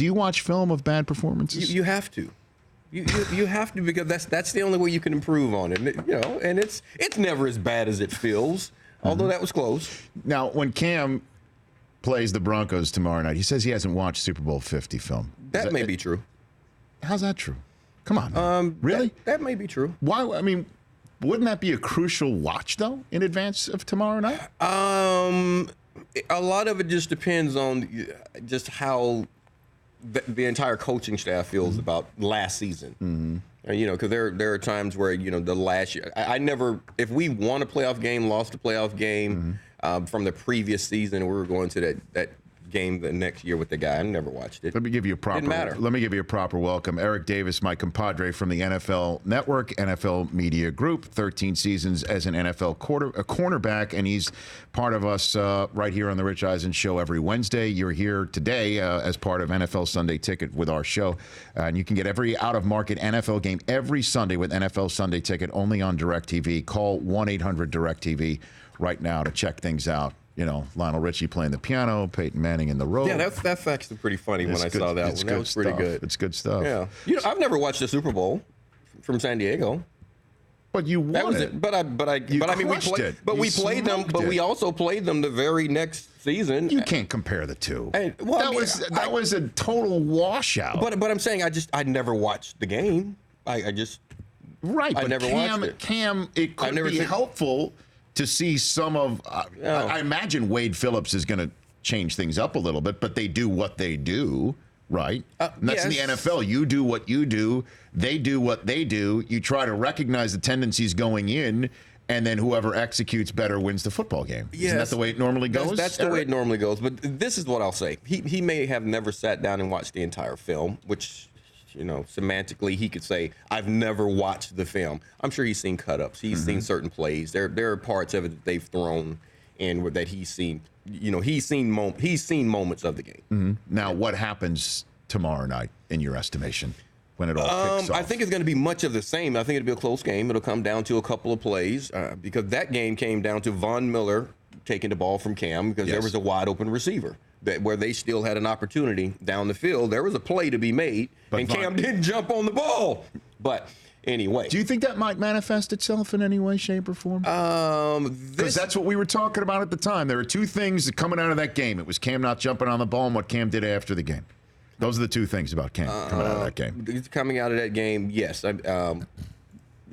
Do you watch film of bad performances? You have to. You have to, because that's the only way you can improve on it. And it's never as bad as it feels, although that was close. Now, when Cam plays the Broncos tomorrow night, he says he hasn't watched Super Bowl 50 film. That may be true. How's that true? Come on. Really? That may be true. Why? I mean, wouldn't that be a crucial watch, though, in advance of tomorrow night? A lot of it just depends on just how the entire coaching staff feels about last season. Because there are times where, the last year, I never, if we won a playoff game, lost a playoff game from the previous season, we were going to that game the next year with the guy. I never watched it. Let me give you a proper. Didn't matter. Let me give you a proper welcome. Eric Davis, my compadre from the NFL Network, NFL Media Group, 13 seasons as an NFL cornerback, and he's part of us right here on the Rich Eisen Show every Wednesday. You're here today as part of NFL Sunday Ticket with our show, and you can get every out-of-market NFL game every Sunday with NFL Sunday Ticket only on DirecTV. Call 1-800-DirecTV right now to check things out. Lionel Richie playing the piano, Peyton Manning in the robe. Yeah, that's actually pretty funny when I saw that one. That was pretty good. It's good stuff. Yeah. I've never watched the Super Bowl from San Diego. But you won that was it. But we played them. But we also played them the very next season. You can't compare the two. That was a total washout. But I'm saying I never watched the game. I never watched it. Cam, it could be helpful to see some of, I imagine Wade Phillips is going to change things up a little bit, but they do what they do, right? And that's in the NFL. You do what you do. They do what they do. You try to recognize the tendencies going in, and then whoever executes better wins the football game. Yes. Isn't that the way it normally goes? That's the way it normally goes. But this is what I'll say. He may have never sat down and watched the entire film, which, semantically, he could say, I've never watched the film. I'm sure he's seen cut-ups. He's seen certain plays. There are parts of it that they've thrown in that he's seen. He's seen moments of the game. Now, what happens tomorrow night, in your estimation, when it all kicks off? I think it's going to be much of the same. I think it'll be a close game. It'll come down to a couple of plays because that game came down to Von Miller taking the ball from Cam because there was a wide-open receiver. Where they still had an opportunity down the field. There was a play to be made, and Cam didn't jump on the ball. But anyway. Do you think that might manifest itself in any way, shape, or form? Because that's what we were talking about at the time. There were two things coming out of that game. It was Cam not jumping on the ball and what Cam did after the game. Those are the two things about Cam coming out of that game. Coming out of that game, yes.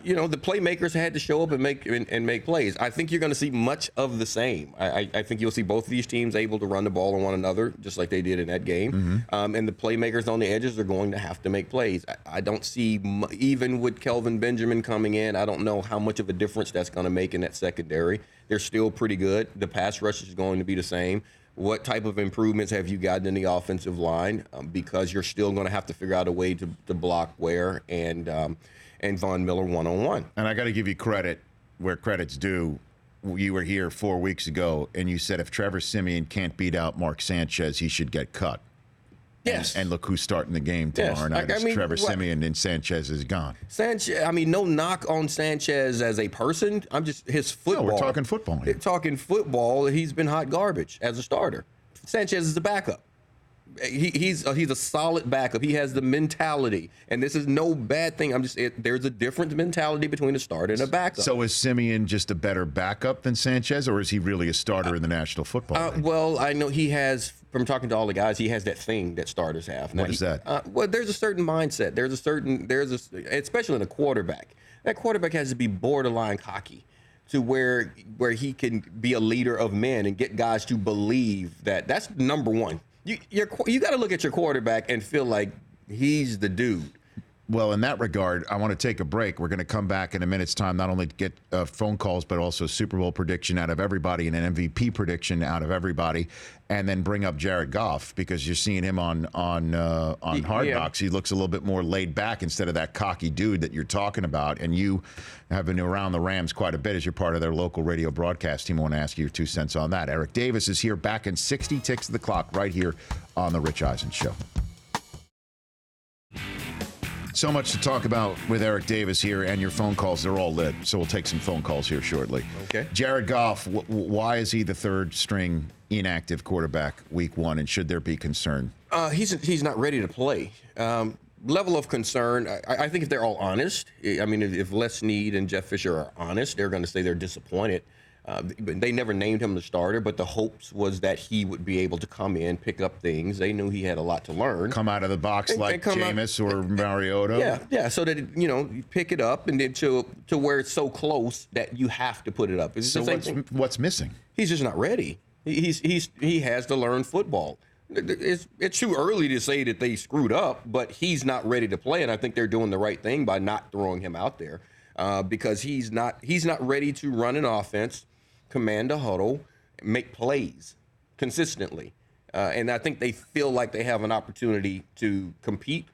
The playmakers had to show up and make plays. I think you're going to see much of the same. I think you'll see both of these teams able to run the ball on one another, just like they did in that game. And the playmakers on the edges are going to have to make plays. I don't see, even with Kelvin Benjamin coming in, I don't know how much of a difference that's going to make in that secondary. They're still pretty good. The pass rush is going to be the same. What type of improvements have you gotten in the offensive line? Because you're still going to have to figure out a way to block Ware and Von Miller one-on-one. And I got to give you credit where credit's due. You were here 4 weeks ago, and you said if Trevor Siemian can't beat out Mark Sanchez, he should get cut. Yes. And look who's starting the game tomorrow night. It's Trevor Siemian, and Sanchez is gone. Sanchez, no knock on Sanchez as a person. I'm just his football. No, we're talking football here. Talking football, he's been hot garbage as a starter. Sanchez is a backup. He's a solid backup. He has the mentality, and this is no bad thing. There's a different mentality between a starter and a backup. So is Siemian just a better backup than Sanchez, or is he really a starter in the National Football League? Well, I know he has. From talking to all the guys, he has that thing that starters have. What is that? Well, there's a certain mindset. Especially in a quarterback. That quarterback has to be borderline cocky, to where he can be a leader of men and get guys to believe that. That's number one. You got to look at your quarterback and feel like he's the dude. Well, in that regard, I want to take a break. We're going to come back in a minute's time, not only to get phone calls, but also Super Bowl prediction out of everybody and an MVP prediction out of everybody, and then bring up Jared Goff, because you're seeing him on Hard Knocks. He looks a little bit more laid back instead of that cocky dude that you're talking about. And you have been around the Rams quite a bit as you're part of their local radio broadcast team. I want to ask you your 2 cents on that. Eric Davis is here back in 60 ticks of the clock right here on The Rich Eisen Show. So much to talk about with Eric Davis here, and your phone calls, they're all lit. So we'll take some phone calls here shortly. Okay. Jared Goff, why is he the third string inactive quarterback week one, and should there be concern? He's not ready to play. Level of concern, I think if they're all honest, I mean, if Les Snead and Jeff Fisher are honest, they're going to say they're disappointed. They never named him the starter, but the hopes was that he would be able to come in, pick up things. They knew he had a lot to learn. Come out of the box like Jameis or Mariota? Yeah, so that, you pick it up and then to where it's so close that you have to put it up. So what's missing? He's just not ready. He has to learn football. It's too early to say that they screwed up, but he's not ready to play, and I think they're doing the right thing by not throwing him out there because he's not ready to run an offense, command a huddle, make plays consistently. And I think they feel like they have an opportunity to compete.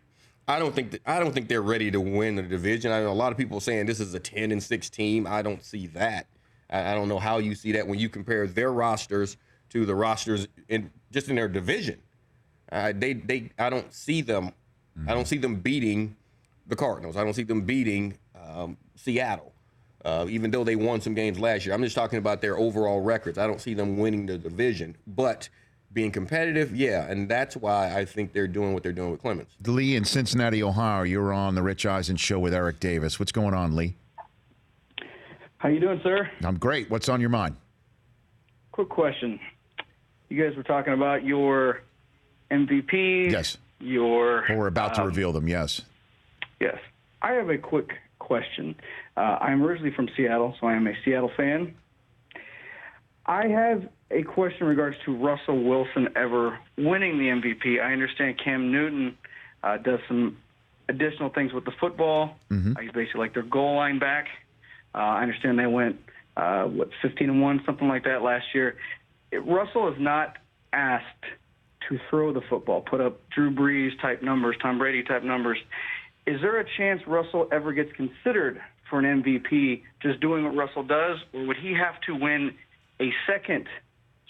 I don't think they're ready to win the division. I know a lot of people saying this is a 10-6 team. I don't see that. I don't know how you see that when you compare their rosters to the rosters in their division. I don't see them. I don't see them beating the Cardinals. I don't see them beating Seattle, even though they won some games last year. I'm just talking about their overall records. I don't see them winning the division, but being competitive, yeah, and that's why I think they're doing what they're doing with Clemens. Lee in Cincinnati, Ohio, you're on the Rich Eisen Show with Eric Davis. What's going on, Lee? How you doing, sir? I'm great. What's on your mind? Quick question. You guys were talking about your MVPs. Yes. We're about to reveal them, yes. Yes. I have a quick question. I'm originally from Seattle, so I am a Seattle fan. I have a question in regards to Russell Wilson ever winning the MVP. I understand Cam Newton does some additional things with the football. Mm-hmm. He's basically like their goal line back. I understand they went, 15-1, something like that last year. Russell is not asked to throw the football, put up Drew Brees-type numbers, Tom Brady-type numbers. Is there a chance Russell ever gets considered for an MVP just doing what Russell does, or would he have to win a second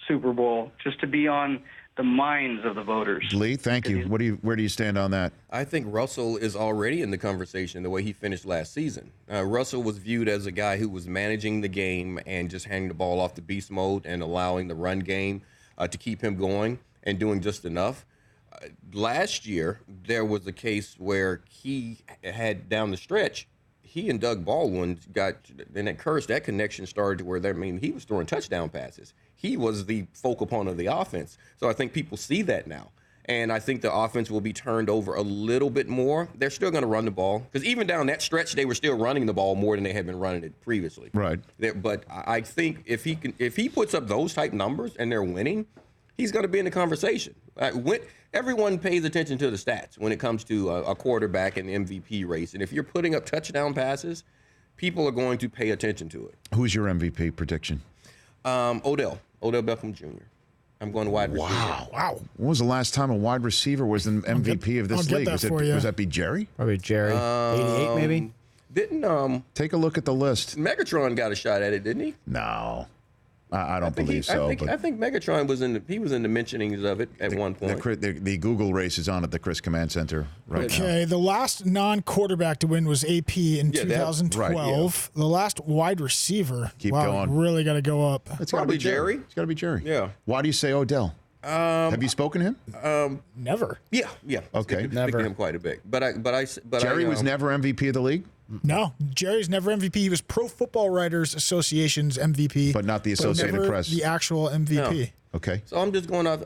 Super Bowl just to be on the minds of the voters? Lee, thank you. Where do you stand on that? I think Russell is already in the conversation the way he finished last season. Russell was viewed as a guy who was managing the game and just handing the ball off to beast mode and allowing the run game to keep him going and doing just enough. Last year, there was a case where he had down the stretch, he and Doug Baldwin got, and that connection started to where he was throwing touchdown passes. He was the focal point of the offense. So I think people see that now. And I think the offense will be turned over a little bit more. They're still going to run the ball because even down that stretch, they were still running the ball more than they had been running it previously. Right. But I think if he puts up those type numbers and they're winning, he's going to be in the conversation. Everyone pays attention to the stats when it comes to a quarterback and the MVP race. And if you're putting up touchdown passes, people are going to pay attention to it. Who's your MVP prediction? Odell Beckham Jr. I'm going wide receiver. Wow. When was the last time a wide receiver was an MVP of this league? Was that be Jerry? Probably Jerry. 88 maybe? Didn't Take a look at the list. Megatron got a shot at it, didn't he? No. I don't believe so. I think Megatron was in the mentionings of it at one point. The Google race is on at the Chris Command Center right now. Okay, the last non-quarterback to win was AP in 2012. right, yeah. The last wide receiver. Keep going. Really got to go up. It's got to be Jerry. It's got to be Jerry. Yeah. Why do you say Odell? Have you spoken to him? Never. Yeah. Okay. Speak to him quite a bit. But Jerry was never MVP of the league? No, Jerry's never MVP. He was Pro Football Writers Association's MVP, but not the Associated never Press. The actual MVP. No. Okay. So I'm just going off.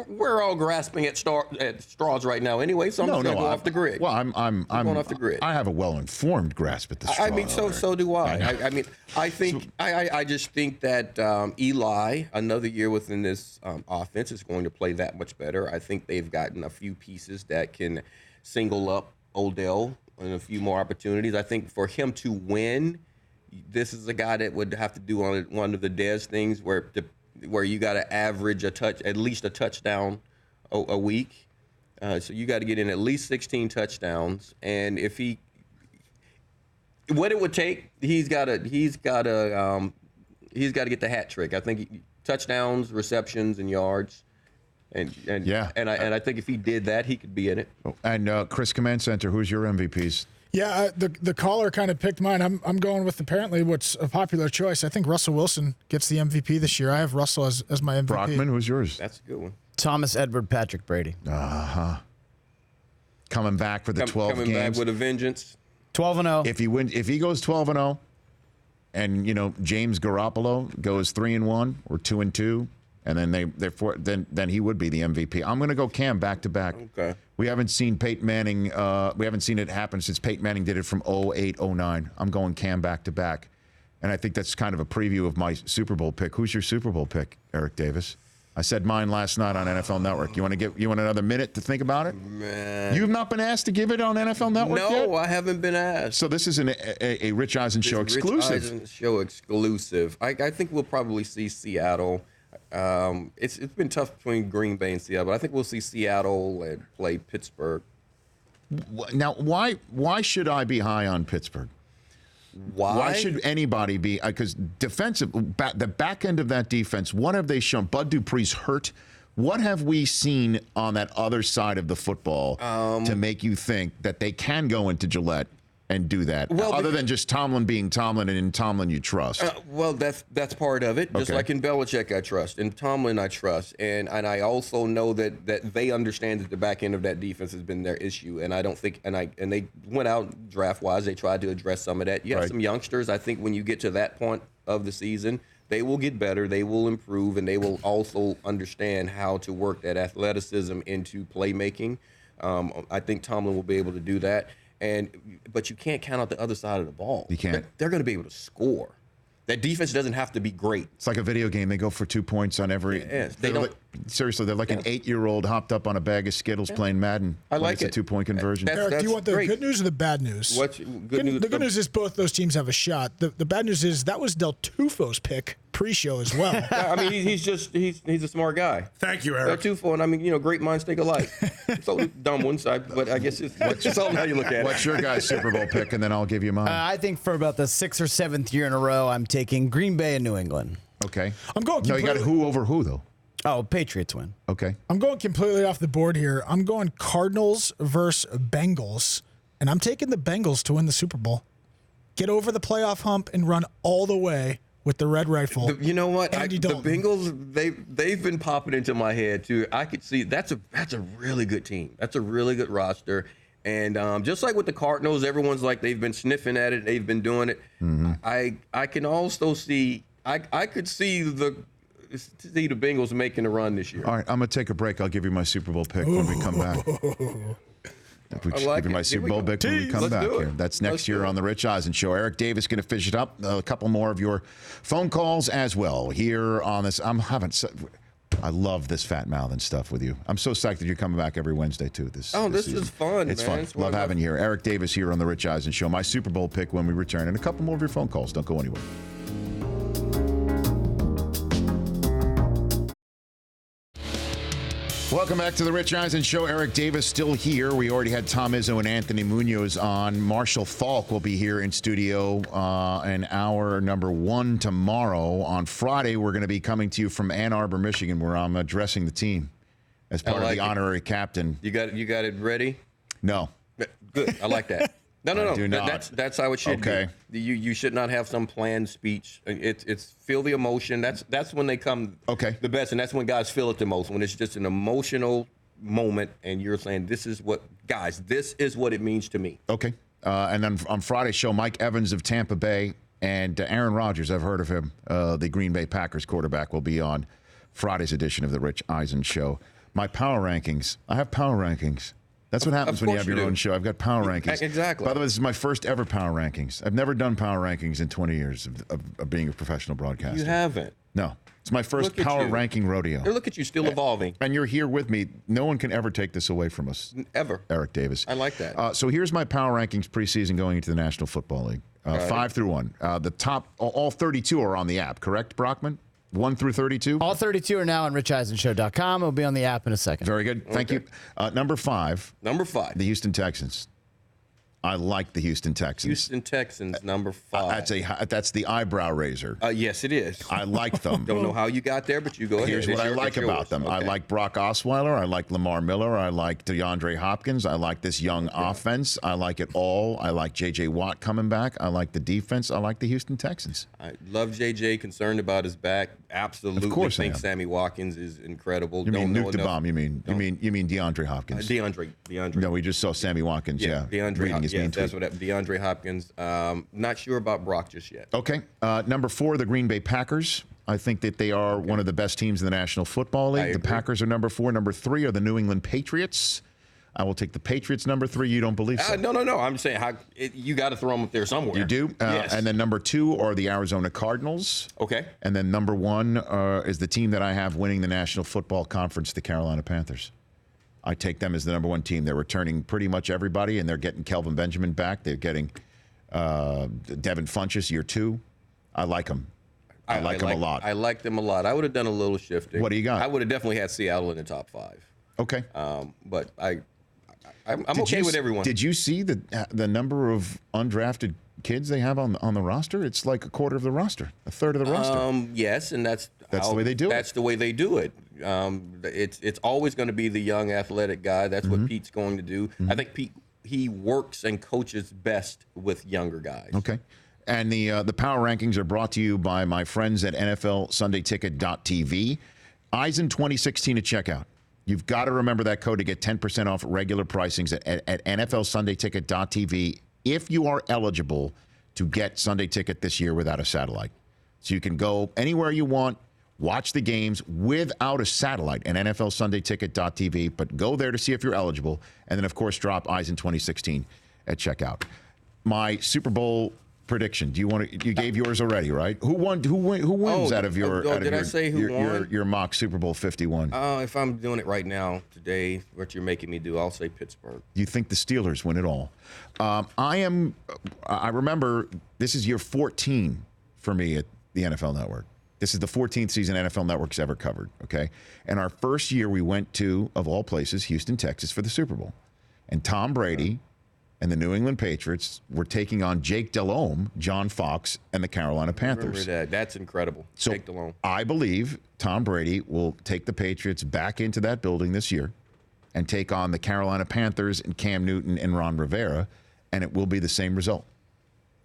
We're all grasping at straws right now anyway. So I'm just going to go off the grid. Well, I'm going off the grid. I have a well-informed grasp at the straw. So do I. I just think that Eli, another year within this offense, is going to play that much better. I think they've gotten a few pieces that can single up Odell and a few more opportunities. I think for him to win, this is a guy that would have to do one of the Dez things where you got to average at least a touchdown a week. So you got to get in at least 16 touchdowns. And what it would take, he's got to get the hat trick. I think touchdowns, receptions, and yards. And Yeah. and I think if he did that, he could be in it. And Chris Command Center, who's your MVPs? Yeah, the caller kind of picked mine. I'm going with apparently what's a popular choice. I think Russell Wilson gets the MVP this year. I have Russell as my MVP. Brockman, who's yours? That's a good one. Thomas Edward Patrick Brady. Coming back for the 12 Coming games. back with a vengeance. 12-0. If he goes 12-0, and James Garoppolo goes 3-1 or 2-2, and then then he would be the MVP. I'm going to go Cam back to back. Okay. We haven't seen Peyton Manning. We haven't seen it happen since Peyton Manning did it from 08, 09. I'm going Cam back to back, and I think that's kind of a preview of my Super Bowl pick. Who's your Super Bowl pick, Eric Davis? I said mine last night on NFL Network. You want another minute to think about it? Man. You've not been asked to give it on NFL Network yet? No, I haven't been asked. So this is a Rich Eisen show exclusive. Rich Eisen show exclusive. I think we'll probably see Seattle. It's been tough between Green Bay and Seattle, but I think we'll see Seattle and play Pittsburgh. Now, why should I be high on Pittsburgh? Why should anybody be? Because the back end of that defense, what have they shown? Bud Dupree's hurt. What have we seen on that other side of the football to make you think that they can go into Gillette and do that, other than just Tomlin being Tomlin, and in Tomlin you trust? Well, that's part of it. Just like in Belichick, I trust. In Tomlin, I trust. And I also know that they understand that the back end of that defense has been their issue. And I don't think and they went out draft-wise. They tried to address some of that. You have some youngsters. I think when you get to that point of the season, they will get better, they will improve, and they will also understand how to work that athleticism into playmaking. I think Tomlin will be able to do that. But you can't count out the other side of the ball. You can't. They're going to be able to score. That defense doesn't have to be great. It's like a video game. They go for 2 points on every. Yes, Seriously, they're like an 8-year-old hopped up on a bag of Skittles playing Madden. I like it's a 2-point conversion. Eric, do you want the good news or the bad news? What's good news? The good news is both those teams have a shot. The bad news is that was Del Tufo's pick pre-show as well. I mean, he's a smart guy. Thank you, Eric. Tufo, and I mean, great minds think alike. So dumb ones, but I guess it's all how you look at it. What's your guy's Super Bowl pick, and then I'll give you mine. I think for about the 6th or 7th year in a row, I'm taking Green Bay and New England. Okay. I'm going. No, you got who over who though? Oh, Patriots win. Okay. I'm going completely off the board here. I'm going Cardinals versus Bengals, and I'm taking the Bengals to win the Super Bowl. Get over the playoff hump and run all the way with the red rifle. You know what? Andy The Dalton. Bengals, they've been popping into my head too. I could see that's a really good team. That's a really good roster. And just like with the Cardinals, everyone's like they've been sniffing at it. They've been doing it. Mm-hmm. I can also see I could see the Bengals making a run this year. All right, I'm going to take a break. I'll give you my Super Bowl pick when we come back. I like give you my it. Super Here we Bowl go. pick when we come Let's back do it. here. That's next Let's year do it. on the Rich Eisen Show. Eric Davis going to finish it up. A couple more of your phone calls as well here on this. I love this fat mouth and stuff with you. I'm so psyched that you're coming back every Wednesday too. This season. is fun. It's man. fun. It's Love having you here. Eric Davis here on the Rich Eisen Show. My Super Bowl pick when we return, and a couple more of your phone calls. Don't go anywhere. Welcome back to the Rich Eisen Show. Eric Davis still here. We already had Tom Izzo and Anthony Munoz on. Marshall Falk will be here in studio in hour number 1 tomorrow. On Friday, we're going to be coming to you from Ann Arbor, Michigan, where I'm addressing the team as part of the honorary captain. You got it ready? No. Good. I like that. No. do not. That's how it should Okay. be. You should not have some planned speech. It's feel the emotion. That's when they come the best, and that's when guys feel it the most. When it's just an emotional moment, and you're saying, "This is what it means to me." Okay. And then on Friday's show, Mike Evans of Tampa Bay and Aaron Rodgers, I've heard of him, the Green Bay Packers quarterback, will be on Friday's edition of the Rich Eisen Show. My power rankings. I have power rankings. That's what happens when you have your own show. I've got power rankings. Exactly. By the way, this is my first ever power rankings. I've never done power rankings in 20 years of being a professional broadcaster. You haven't. No. It's my first power ranking rodeo. Look at you, still evolving. And you're here with me. No one can ever take this away from us. Ever. Eric Davis. I like that. So here's my power rankings preseason going into the National Football League. 5 through 1. The top, all 32 are on the app, correct, Brockman? 1 through 32? All 32 are now on richeisenshow.com. It'll be on the app in a second. Very good. Thank you. Number 5. Number 5. The Houston Texans. I like the Houston Texans. Houston Texans, number 5. That's the eyebrow raiser. Yes, it is. I like them. Don't know how you got there, but you go ahead. Here's what I like about them. Okay. I like Brock Osweiler. I like Lamar Miller. I like DeAndre Hopkins. I like this young offense. I like it all. I like J.J. Watt coming back. I like the defense. I like the Houston Texans. I love J.J. Concerned about his back. Absolutely. Of course I think am. Sammy Watkins is incredible. You mean Don't know Nuke the enough- Bomb? You mean DeAndre Hopkins? DeAndre. No, we just saw Sammy Watkins. Yeah, DeAndre. reading his mean That's tweet. what DeAndre Hopkins. Not sure about Brock just yet. Okay. Number 4, the Green Bay Packers. I think that they are one of the best teams in the National Football League. The agree. Packers are number 4. Number 3 are the New England Patriots. I will take the Patriots number 3. You don't believe so? No. I'm saying you got to throw them up there somewhere. You do? Yes. And then number 2 are the Arizona Cardinals. Okay. And then number 1 is the team that I have winning the National Football Conference, the Carolina Panthers. I take them as the number 1 team. They're returning pretty much everybody, and they're getting Kelvin Benjamin back. They're getting Devin Funchess, year 2. I like them. I like them a lot. I like them a lot. I would have done a little shifting. What do you got? I would have definitely had Seattle in the top 5. Okay. But I'm okay with everyone. Did you see the number of undrafted kids they have on the roster? It's like a quarter of the roster, a third of the roster. Yes, and that's the way they do it. That's the way they do it. It's always going to be the young athletic guy. That's what Pete's going to do. I think Pete, he works and coaches best with younger guys. Okay. And the power rankings are brought to you by my friends at NFLSundayTicket.tv. Eisen 2016 at checkout. You've got to remember that code to get 10% off regular pricings at NFLSundayTicket.tv if you are eligible to get Sunday Ticket this year without a satellite. So you can go anywhere you want, watch the games without a satellite at NFLSundayTicket.tv, but go there to see if you're eligible. And then, of course, drop Eisen 2016 at checkout. My Super Bowl prediction. Do you want to? You gave yours already, right? Who wins out of your? Did I say who won? Your mock Super Bowl 51? If I'm doing it right now today, what you're making me do, I'll say Pittsburgh. You think the Steelers win it all? I remember this is year 14 for me at the NFL Network. This is the 14th season NFL Network's ever covered. Okay, and our first year we went to, of all places, Houston, Texas for the Super Bowl, and Tom Brady and the New England Patriots were taking on Jake Delhomme, John Fox, and the Carolina Panthers. Remember that. That's incredible. So Jake Delhomme. I believe Tom Brady will take the Patriots back into that building this year and take on the Carolina Panthers and Cam Newton and Ron Rivera, and it will be the same result.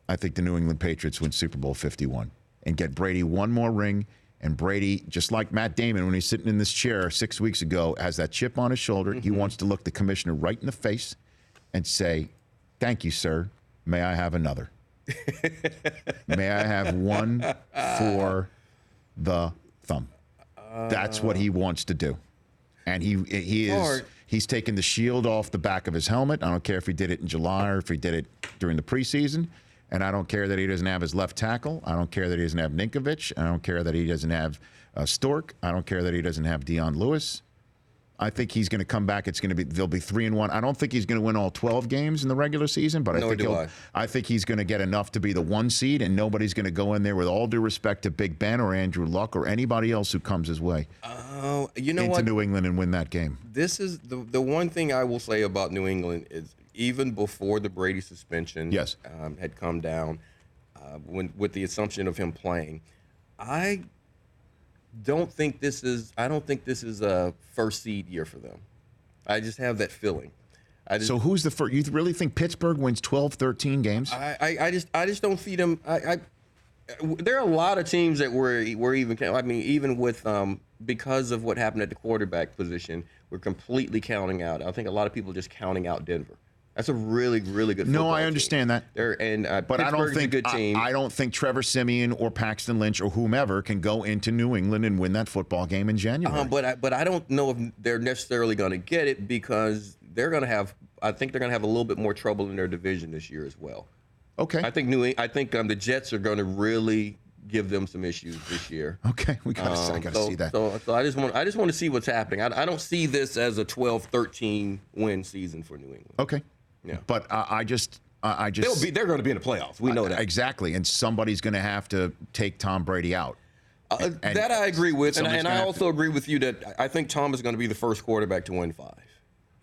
I think the New England Patriots win Super Bowl 51 and get Brady one more ring. And Brady, just like Matt Damon when he's sitting in this chair 6 weeks ago, has that chip on his shoulder. He wants to look the commissioner right in the face and say, "Thank you, sir. May I have another? May I have one for the thumb?" That's what he wants to do. And he's taken the shield off the back of his helmet. I don't care if he did it in July or if he did it during the preseason. And I don't care that he doesn't have his left tackle. I don't care that he doesn't have Ninkovich. I don't care that he doesn't have Stork. I don't care that he doesn't have Deion Lewis. I think he's going to come back. They'll be 3-1. I don't think he's going to win all 12 games in the regular season, but I think he's going to get enough to be the 1 seed, and nobody's going to go in there, with all due respect to Big Ben or Andrew Luck or anybody else who comes his way, into New England and win that game. This is the one thing I will say about New England is, even before the Brady suspension had come down, with the assumption of him playing, I don't think this is a first seed year for them. I just have that feeling. So who's the first? You really think Pittsburgh wins 12, 13 games? I just don't see them. There are a lot of teams that were even. I mean, even with because of what happened at the quarterback position, we're completely counting out. I think a lot of people are just counting out Denver. That's a really, really good football No, I understand team. that. But I don't think a good team. I don't think Trevor Siemian or Paxton Lynch or whomever can go into New England and win that football game in January. But I don't know if they're necessarily going to get it, because they're going to have. I think they're going to have a little bit more trouble in their division this year as well. Okay. I think the Jets are going to really give them some issues this year. Okay, I got to see that. So I just want to see what's happening. I don't see this as a 12-13 win season for New England. Okay. Yeah. But I just they're going to be in the playoffs. We know that. Exactly. And somebody's going to have to take Tom Brady out. That I agree with. And I also agree with you that I think Tom is going to be the first quarterback to win 5.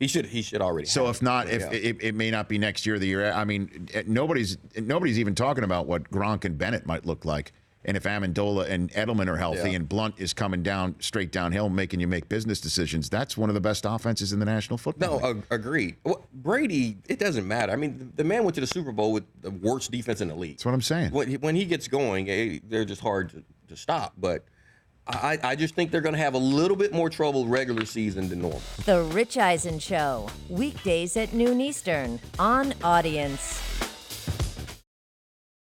He should already. So have if not, it. it may not be next year or the year. I mean, nobody's even talking about what Gronk and Bennett might look like. And if Amendola and Edelman are healthy and Blunt is coming down straight downhill, making you make business decisions, that's one of the best offenses in the National Football League. Agreed. Well, Brady, it doesn't matter. I mean, the man went to the Super Bowl with the worst defense in the league. That's what I'm saying. When he gets going, they're just hard to stop. But I just think they're going to have a little bit more trouble regular season than normal. The Rich Eisen Show, weekdays at noon Eastern on Audience.